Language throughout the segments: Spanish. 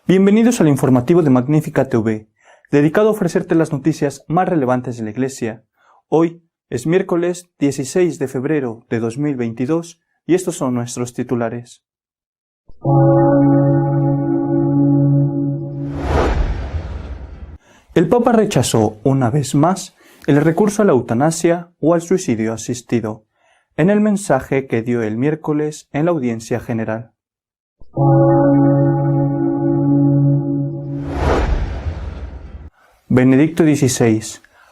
Bienvenidos al informativo de Magnífica TV, dedicado a ofrecerte las noticias más relevantes de la Iglesia. Hoy es miércoles 16 de febrero de 2022 y estos son nuestros titulares. El Papa rechazó una vez más el recurso a la eutanasia o al suicidio asistido, en el mensaje que dio el miércoles en la audiencia general. Benedicto XVI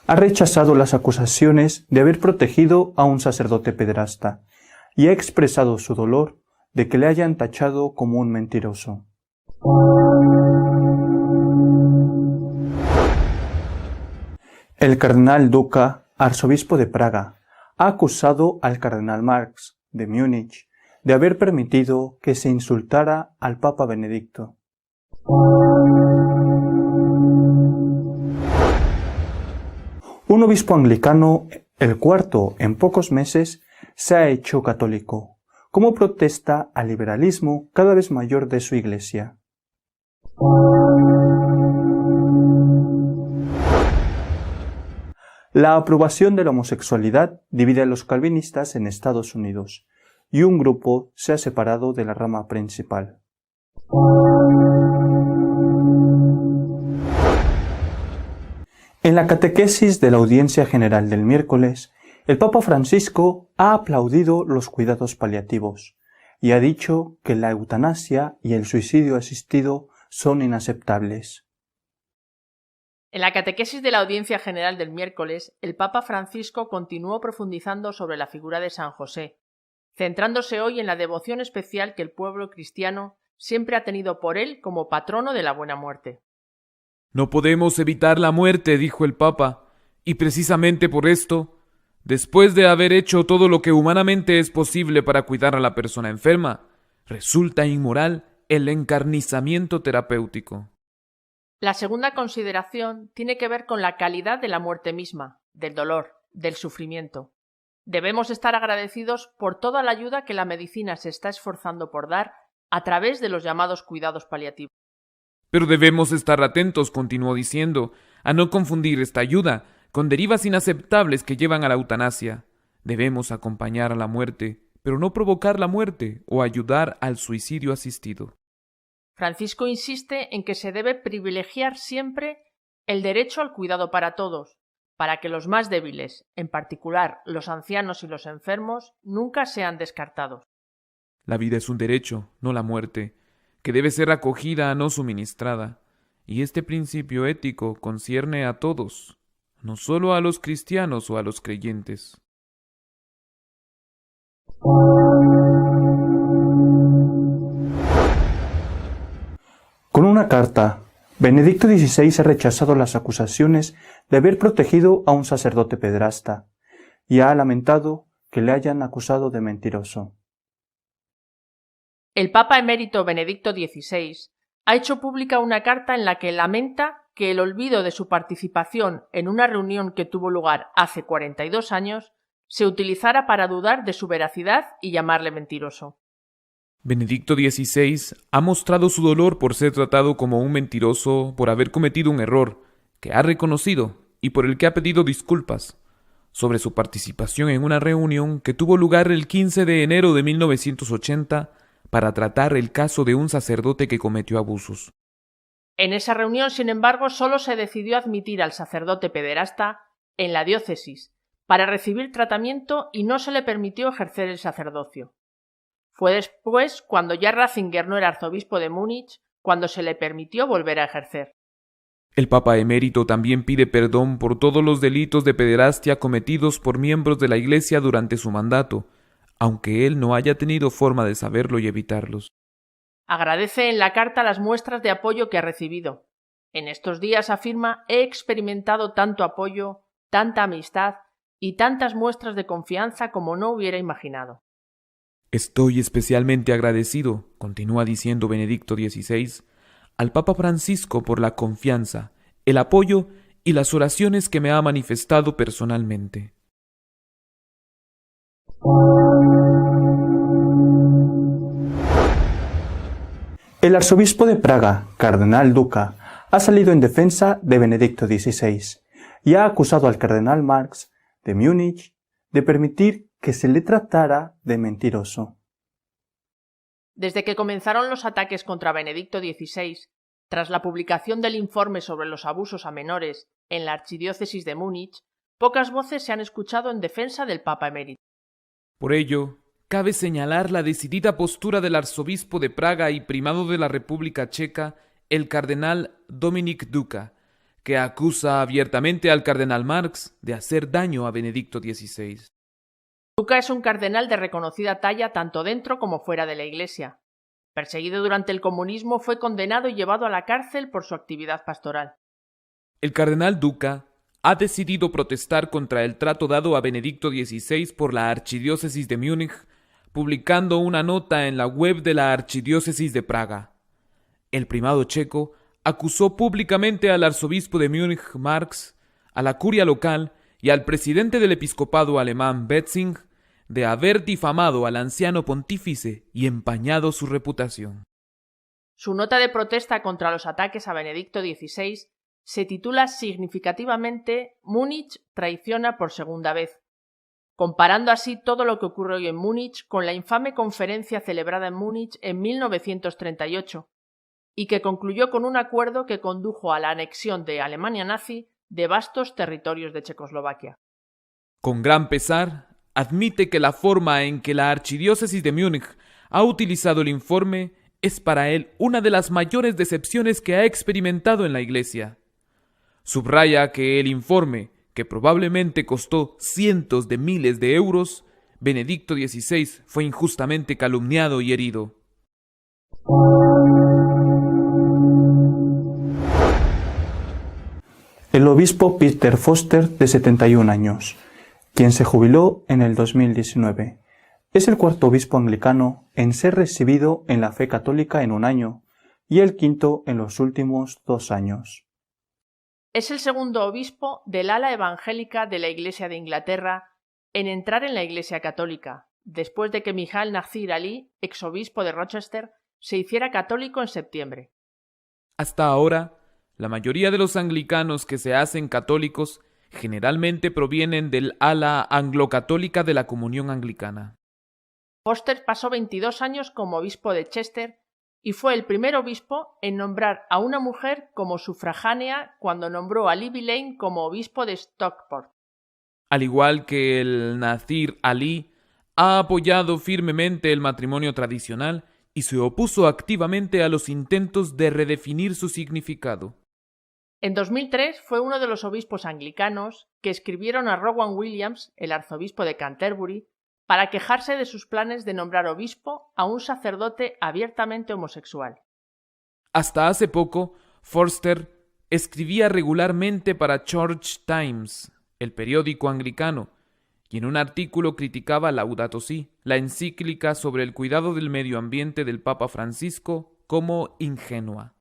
ha rechazado las acusaciones de haber protegido a un sacerdote pederasta y ha expresado su dolor de que le hayan tachado como un mentiroso. El cardenal Duca, arzobispo de Praga, ha acusado al cardenal Marx, de Múnich, de haber permitido que se insultara al Papa Benedicto. Un obispo anglicano, el cuarto en pocos meses, se ha hecho católico, como protesta al liberalismo cada vez mayor de su iglesia. La aprobación de la homosexualidad divide a los calvinistas en Estados Unidos, y un grupo se ha separado de la rama principal. En la catequesis de la audiencia general del miércoles, el Papa Francisco ha aplaudido los cuidados paliativos y ha dicho que la eutanasia y el suicidio asistido son inaceptables. En la catequesis de la audiencia general del miércoles, el Papa Francisco continuó profundizando sobre la figura de San José, centrándose hoy en la devoción especial que el pueblo cristiano siempre ha tenido por él como patrono de la buena muerte. No podemos evitar la muerte, dijo el Papa, y precisamente por esto, después de haber hecho todo lo que humanamente es posible para cuidar a la persona enferma, resulta inmoral el encarnizamiento terapéutico. La segunda consideración tiene que ver con la calidad de la muerte misma, del dolor, del sufrimiento. Debemos estar agradecidos por toda la ayuda que la medicina se está esforzando por dar a través de los llamados cuidados paliativos. Pero debemos estar atentos, continuó diciendo, a no confundir esta ayuda con derivas inaceptables que llevan a la eutanasia. Debemos acompañar a la muerte, pero no provocar la muerte o ayudar al suicidio asistido. Francisco insiste en que se debe privilegiar siempre el derecho al cuidado para todos, para que los más débiles, en particular los ancianos y los enfermos, nunca sean descartados. La vida es un derecho, no la muerte, que debe ser acogida, no suministrada, y este principio ético concierne a todos, no solo a los cristianos o a los creyentes. Con una carta, Benedicto XVI ha rechazado las acusaciones de haber protegido a un sacerdote pederasta y ha lamentado que le hayan acusado de mentiroso. El Papa emérito Benedicto XVI ha hecho pública una carta en la que lamenta que el olvido de su participación en una reunión que tuvo lugar hace 42 años se utilizara para dudar de su veracidad y llamarle mentiroso. Benedicto XVI ha mostrado su dolor por ser tratado como un mentiroso por haber cometido un error, que ha reconocido y por el que ha pedido disculpas, sobre su participación en una reunión que tuvo lugar el 15 de enero de 1980 para tratar el caso de un sacerdote que cometió abusos. En esa reunión, sin embargo, solo se decidió admitir al sacerdote pederasta en la diócesis para recibir tratamiento y no se le permitió ejercer el sacerdocio. Fue después, cuando ya Ratzinger no era arzobispo de Múnich, cuando se le permitió volver a ejercer. El Papa emérito también pide perdón por todos los delitos de pederastia cometidos por miembros de la Iglesia durante su mandato, aunque él no haya tenido forma de saberlo y evitarlos. Agradece en la carta las muestras de apoyo que ha recibido. En estos días, afirma, he experimentado tanto apoyo, tanta amistad y tantas muestras de confianza como no hubiera imaginado. Estoy especialmente agradecido, continúa diciendo Benedicto XVI, al Papa Francisco por la confianza, el apoyo y las oraciones que me ha manifestado personalmente. El arzobispo de Praga, cardenal Duka, ha salido en defensa de Benedicto XVI y ha acusado al cardenal Marx de Múnich de permitir que se le tratara de mentiroso. Desde que comenzaron los ataques contra Benedicto XVI, tras la publicación del informe sobre los abusos a menores en la archidiócesis de Múnich, pocas voces se han escuchado en defensa del Papa emérito. Por ello, cabe señalar la decidida postura del arzobispo de Praga y primado de la República Checa, el cardenal Dominik Duka, que acusa abiertamente al cardenal Marx de hacer daño a Benedicto XVI. Duka es un cardenal de reconocida talla tanto dentro como fuera de la Iglesia. Perseguido durante el comunismo, fue condenado y llevado a la cárcel por su actividad pastoral. El cardenal Duka ha decidido protestar contra el trato dado a Benedicto XVI por la archidiócesis de Múnich, publicando una nota en la web de la archidiócesis de Praga. El primado checo acusó públicamente al arzobispo de Múnich Marx, a la curia local y al presidente del episcopado alemán Betzing de haber difamado al anciano pontífice y empañado su reputación. Su nota de protesta contra los ataques a Benedicto XVI se titula significativamente «Múnich traiciona por segunda vez», comparando así todo lo que ocurre hoy en Múnich con la infame conferencia celebrada en Múnich en 1938 y que concluyó con un acuerdo que condujo a la anexión de Alemania nazi de vastos territorios de Checoslovaquia. Con gran pesar, admite que la forma en que la archidiócesis de Múnich ha utilizado el informe es para él una de las mayores decepciones que ha experimentado en la Iglesia. Subraya que el informe, que probablemente costó cientos de miles de euros, Benedicto XVI fue injustamente calumniado y herido. El obispo Peter Foster, de 71 años, quien se jubiló en el 2019, es el cuarto obispo anglicano en ser recibido en la fe católica en un año y el quinto en los últimos 2 años. Es el segundo obispo del ala evangélica de la Iglesia de Inglaterra en entrar en la Iglesia católica, después de que Mijail Nazir Ali, exobispo de Rochester, se hiciera católico en septiembre. Hasta ahora, la mayoría de los anglicanos que se hacen católicos generalmente provienen del ala anglo-católica de la Comunión Anglicana. Foster pasó 22 años como obispo de Chester y fue el primer obispo en nombrar a una mujer como sufragánea cuando nombró a Libby Lane como obispo de Stockport. Al igual que el Nazir Ali, ha apoyado firmemente el matrimonio tradicional y se opuso activamente a los intentos de redefinir su significado. En 2003 fue uno de los obispos anglicanos que escribieron a Rowan Williams, el arzobispo de Canterbury, para quejarse de sus planes de nombrar obispo a un sacerdote abiertamente homosexual. Hasta hace poco, Forster escribía regularmente para Church Times, el periódico anglicano, y en un artículo criticaba Laudato Si, la encíclica sobre el cuidado del medio ambiente del Papa Francisco, como ingenua.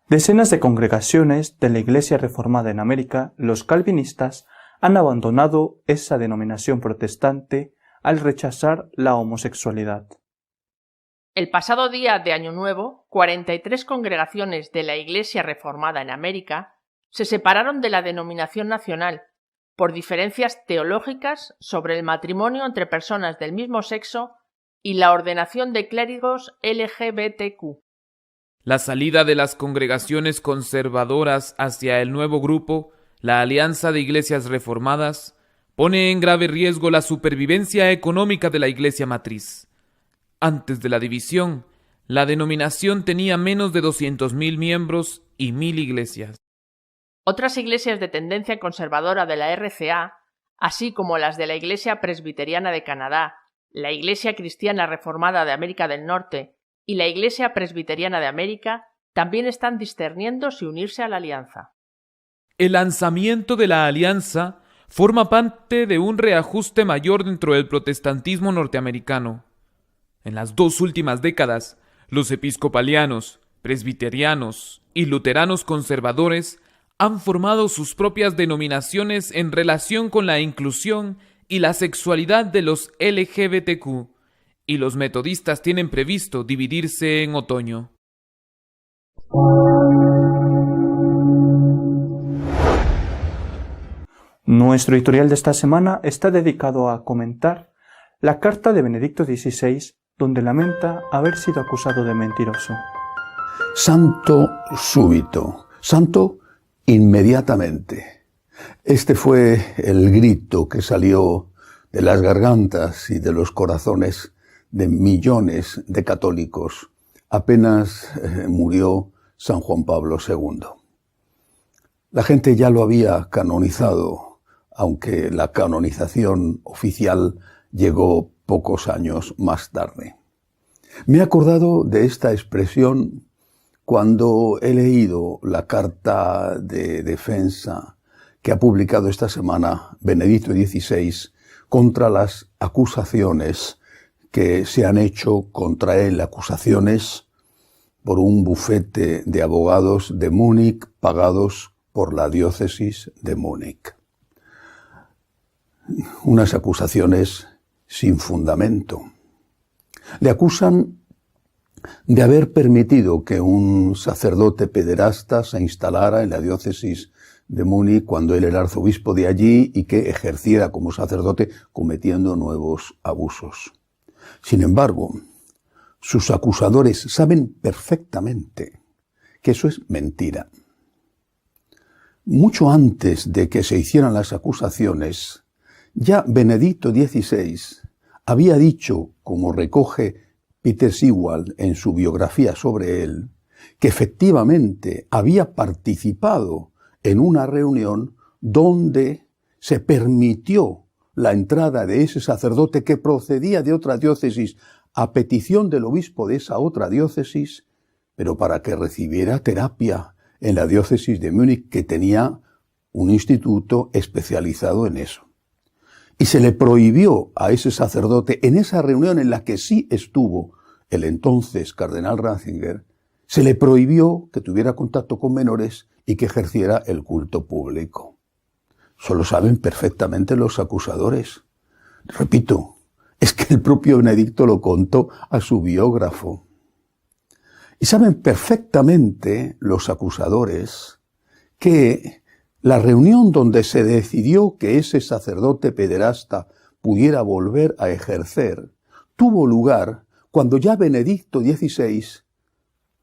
Decenas de congregaciones de la Iglesia Reformada en América, los calvinistas, han abandonado esa denominación protestante al rechazar la homosexualidad. El pasado día de Año Nuevo, 43 congregaciones de la Iglesia Reformada en América se separaron de la denominación nacional por diferencias teológicas sobre el matrimonio entre personas del mismo sexo y la ordenación de clérigos LGBTQ. La salida de las congregaciones conservadoras hacia el nuevo grupo, la Alianza de Iglesias Reformadas, pone en grave riesgo la supervivencia económica de la Iglesia matriz. Antes de la división, la denominación tenía menos de 200.000 miembros y 1.000 iglesias. Otras iglesias de tendencia conservadora de la RCA, así como las de la Iglesia Presbiteriana de Canadá, la Iglesia Cristiana Reformada de América del Norte y la Iglesia Presbiteriana de América, también están discerniendo si unirse a la alianza. El lanzamiento de la alianza forma parte de un reajuste mayor dentro del protestantismo norteamericano. En las 2 últimas décadas, los episcopalianos, presbiterianos y luteranos conservadores han formado sus propias denominaciones en relación con la inclusión y la sexualidad de los LGBTQ, y los metodistas tienen previsto dividirse en otoño. Nuestro editorial de esta semana está dedicado a comentar la carta de Benedicto XVI, donde lamenta haber sido acusado de mentiroso. Santo súbito, santo inmediatamente. Este fue el grito que salió de las gargantas y de los corazones de millones de católicos apenas murió San Juan Pablo II. La gente ya lo había canonizado, aunque la canonización oficial llegó pocos años más tarde. Me he acordado de esta expresión cuando he leído la carta de defensa que ha publicado esta semana Benedicto XVI contra las acusaciones que se han hecho contra él, acusaciones por un bufete de abogados de Múnich pagados por la diócesis de Múnich. Unas acusaciones sin fundamento. Le acusan de haber permitido que un sacerdote pederasta se instalara en la diócesis de Múnich cuando él era arzobispo de allí y que ejerciera como sacerdote cometiendo nuevos abusos. Sin embargo, sus acusadores saben perfectamente que eso es mentira. Mucho antes de que se hicieran las acusaciones, ya Benedicto XVI había dicho, como recoge Peter Sewall en su biografía sobre él, que efectivamente había participado en una reunión donde se permitió la entrada de ese sacerdote que procedía de otra diócesis a petición del obispo de esa otra diócesis, pero para que recibiera terapia en la diócesis de Múnich, que tenía un instituto especializado en eso. Y se le prohibió a ese sacerdote, en esa reunión en la que sí estuvo el entonces cardenal Ratzinger, se le prohibió que tuviera contacto con menores y que ejerciera el culto público. Eso lo saben perfectamente los acusadores. Repito, es que el propio Benedicto lo contó a su biógrafo. Y saben perfectamente los acusadores que la reunión donde se decidió que ese sacerdote pederasta pudiera volver a ejercer tuvo lugar cuando ya Benedicto XVI,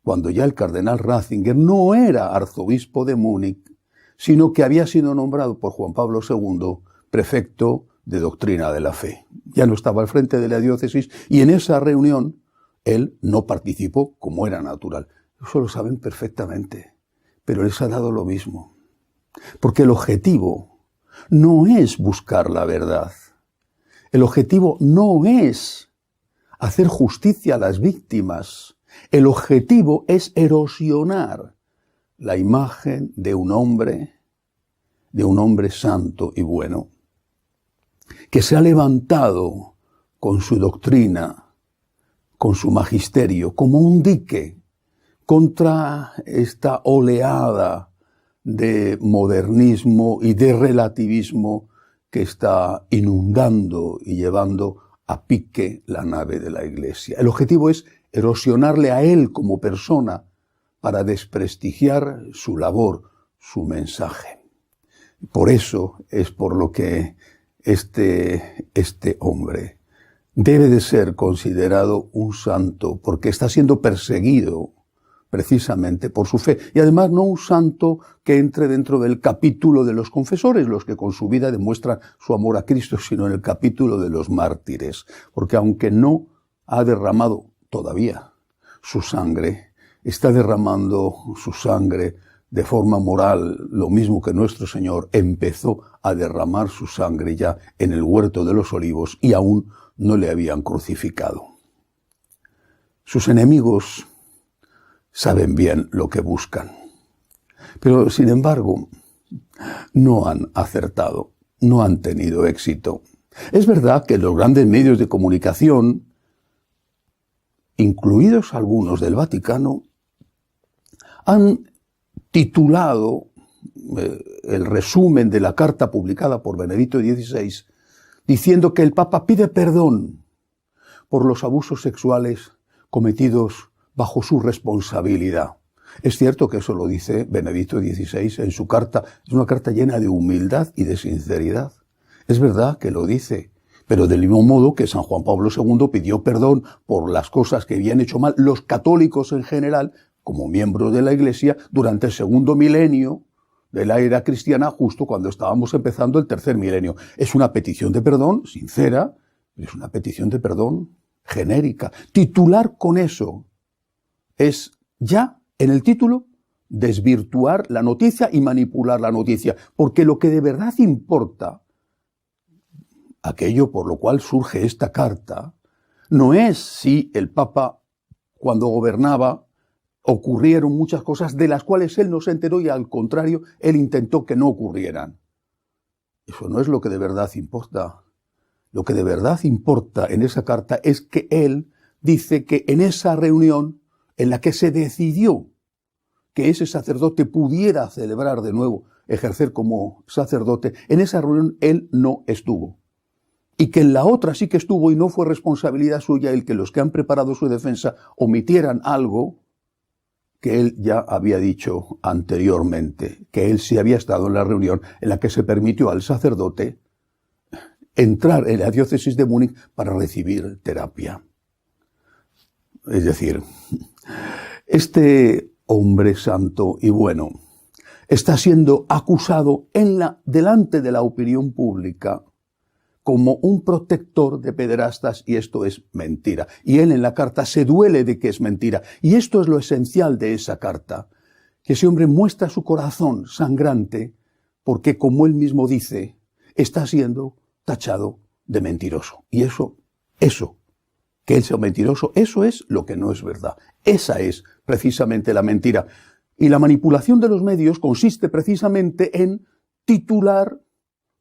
cuando ya el cardenal Ratzinger no era arzobispo de Múnich, sino que había sido nombrado por Juan Pablo II prefecto de doctrina de la fe. Ya no estaba al frente de la diócesis y en esa reunión él no participó como era natural. Eso lo saben perfectamente, pero les ha dado lo mismo. Porque el objetivo no es buscar la verdad. El objetivo no es hacer justicia a las víctimas. El objetivo es erosionar la imagen de un hombre santo y bueno, que se ha levantado con su doctrina, con su magisterio, como un dique contra esta oleada de modernismo y de relativismo que está inundando y llevando a pique la nave de la Iglesia. El objetivo es erosionarle a él como persona para desprestigiar su labor, su mensaje. Por eso es por lo que este hombre debe de ser considerado un santo, porque está siendo perseguido precisamente por su fe. Y además no un santo que entre dentro del capítulo de los confesores, los que con su vida demuestran su amor a Cristo, sino en el capítulo de los mártires. Porque aunque no ha derramado todavía su sangre, está derramando su sangre de forma moral, lo mismo que nuestro Señor empezó a derramar su sangre ya en el huerto de los olivos y aún no le habían crucificado. Sus enemigos saben bien lo que buscan, pero sin embargo no han acertado, no han tenido éxito. Es verdad que los grandes medios de comunicación, incluidos algunos del Vaticano, han titulado el resumen de la carta publicada por Benedicto XVI, diciendo que el Papa pide perdón por los abusos sexuales cometidos bajo su responsabilidad. Es cierto que eso lo dice Benedicto XVI en su carta. Es una carta llena de humildad y de sinceridad. Es verdad que lo dice, pero del mismo modo que San Juan Pablo II pidió perdón por las cosas que habían hecho mal los católicos en general, como miembros de la Iglesia, durante el segundo milenio de la era cristiana, justo cuando estábamos empezando el tercer milenio. Es una petición de perdón sincera, es una petición de perdón genérica. Titular con eso es ya, en el título, desvirtuar la noticia y manipular la noticia, porque lo que de verdad importa, aquello por lo cual surge esta carta, no es si el Papa, cuando gobernaba, ocurrieron muchas cosas de las cuales él no se enteró y al contrario, él intentó que no ocurrieran. Eso no es lo que de verdad importa. Lo que de verdad importa en esa carta es que él dice que en esa reunión en la que se decidió que ese sacerdote pudiera celebrar de nuevo, ejercer como sacerdote, en esa reunión él no estuvo. Y que en la otra sí que estuvo y no fue responsabilidad suya el que los que han preparado su defensa omitieran algo que él ya había dicho anteriormente, que él sí había estado en la reunión en la que se permitió al sacerdote entrar en la diócesis de Múnich para recibir terapia. Es decir, este hombre santo y bueno está siendo acusado delante de la opinión pública como un protector de pederastas, y esto es mentira. Y él en la carta se duele de que es mentira. Y esto es lo esencial de esa carta, que ese hombre muestra su corazón sangrante porque, como él mismo dice, está siendo tachado de mentiroso. Y eso, que él sea mentiroso, eso es lo que no es verdad. Esa es precisamente la mentira. Y la manipulación de los medios consiste precisamente en titular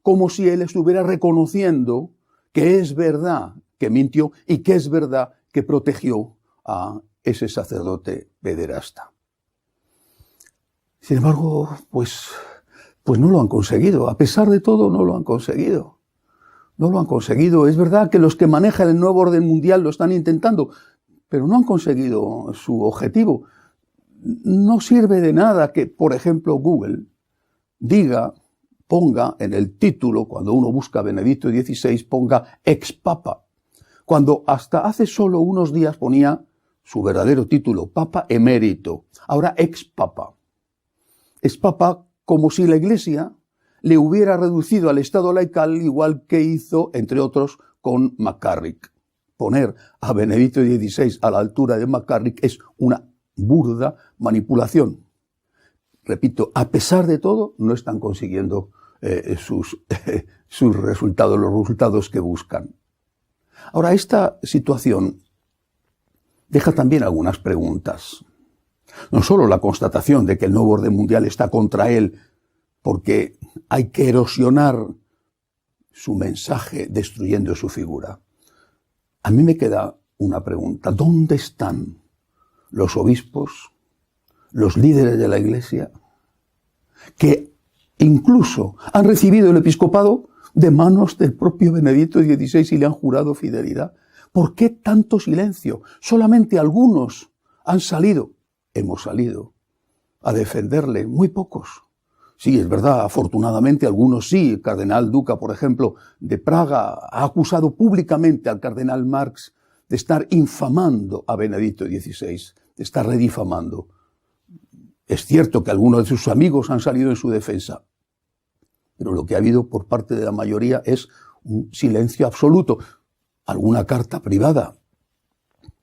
como si él estuviera reconociendo que es verdad que mintió y que es verdad que protegió a ese sacerdote pederasta. Sin embargo, pues no lo han conseguido. A pesar de todo, no lo han conseguido. No lo han conseguido. Es verdad que los que manejan el nuevo orden mundial lo están intentando, pero no han conseguido su objetivo. No sirve de nada que, por ejemplo, Google ponga en el título, cuando uno busca Benedicto XVI, ponga ex-papa, cuando hasta hace solo unos días ponía su verdadero título, Papa emérito, ahora ex-papa. Ex-papa como si la Iglesia le hubiera reducido al estado laical igual que hizo, entre otros, con McCarrick. Poner a Benedicto XVI a la altura de McCarrick es una burda manipulación. Repito, a pesar de todo, no están consiguiendo sus resultados, los resultados que buscan. Ahora, esta situación deja también algunas preguntas. No solo la constatación de que el nuevo orden mundial está contra él porque hay que erosionar su mensaje destruyendo su figura. A mí me queda una pregunta. ¿Dónde están los obispos, los líderes de la Iglesia, que incluso han recibido el episcopado de manos del propio Benedicto XVI y le han jurado fidelidad? ¿Por qué tanto silencio? Solamente algunos han salido, hemos salido, a defenderle, muy pocos. Sí, es verdad, afortunadamente algunos sí. El cardenal Duca, por ejemplo, de Praga, ha acusado públicamente al cardenal Marx de estar infamando a Benedicto XVI, de estar redifamando. Es cierto que algunos de sus amigos han salido en su defensa, pero lo que ha habido por parte de la mayoría es un silencio absoluto. Alguna carta privada,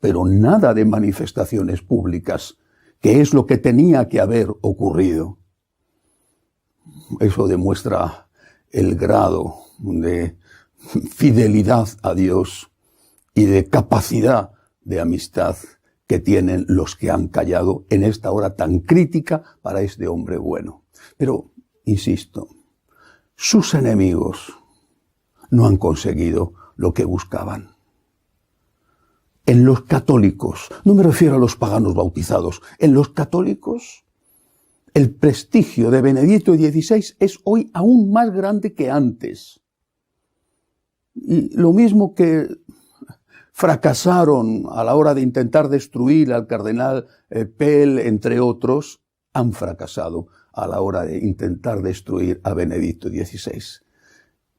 pero nada de manifestaciones públicas, que es lo que tenía que haber ocurrido. Eso demuestra el grado de fidelidad a Dios y de capacidad de amistad que tienen los que han callado en esta hora tan crítica para este hombre bueno. Pero, insisto, sus enemigos no han conseguido lo que buscaban. En los católicos, no me refiero a los paganos bautizados, en los católicos el prestigio de Benedicto XVI es hoy aún más grande que antes. Y lo mismo que fracasaron a la hora de intentar destruir al cardenal Pell, entre otros, han fracasado a la hora de intentar destruir a Benedicto XVI.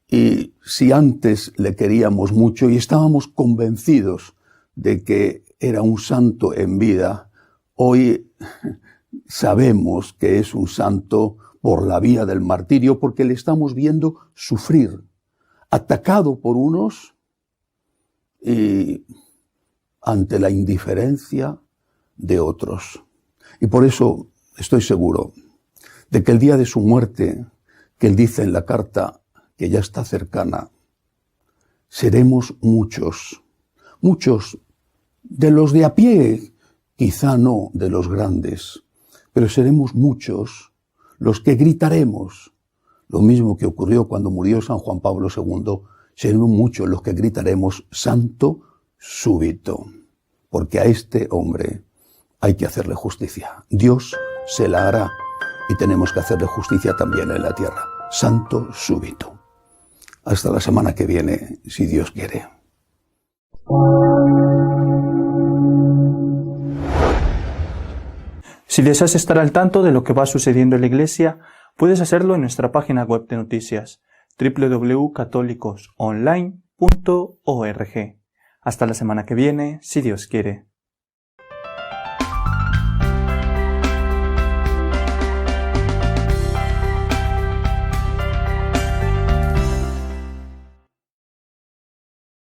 Y si antes le queríamos mucho y estábamos convencidos de que era un santo en vida, hoy sabemos que es un santo por la vía del martirio, porque le estamos viendo sufrir, atacado por unos y ante la indiferencia de otros. Y por eso estoy seguro de que el día de su muerte, que él dice en la carta que ya está cercana, seremos muchos, muchos de los de a pie, quizá no de los grandes, pero seremos muchos los que gritaremos, lo mismo que ocurrió cuando murió San Juan Pablo II, seremos muchos los que gritaremos santo súbito, porque a este hombre hay que hacerle justicia. Dios se la hará y tenemos que hacerle justicia también en la tierra. Santo súbito. Hasta la semana que viene, si Dios quiere. Si deseas estar al tanto de lo que va sucediendo en la Iglesia, puedes hacerlo en nuestra página web de noticias, www.católicosonline.org. Hasta la semana que viene, si Dios quiere.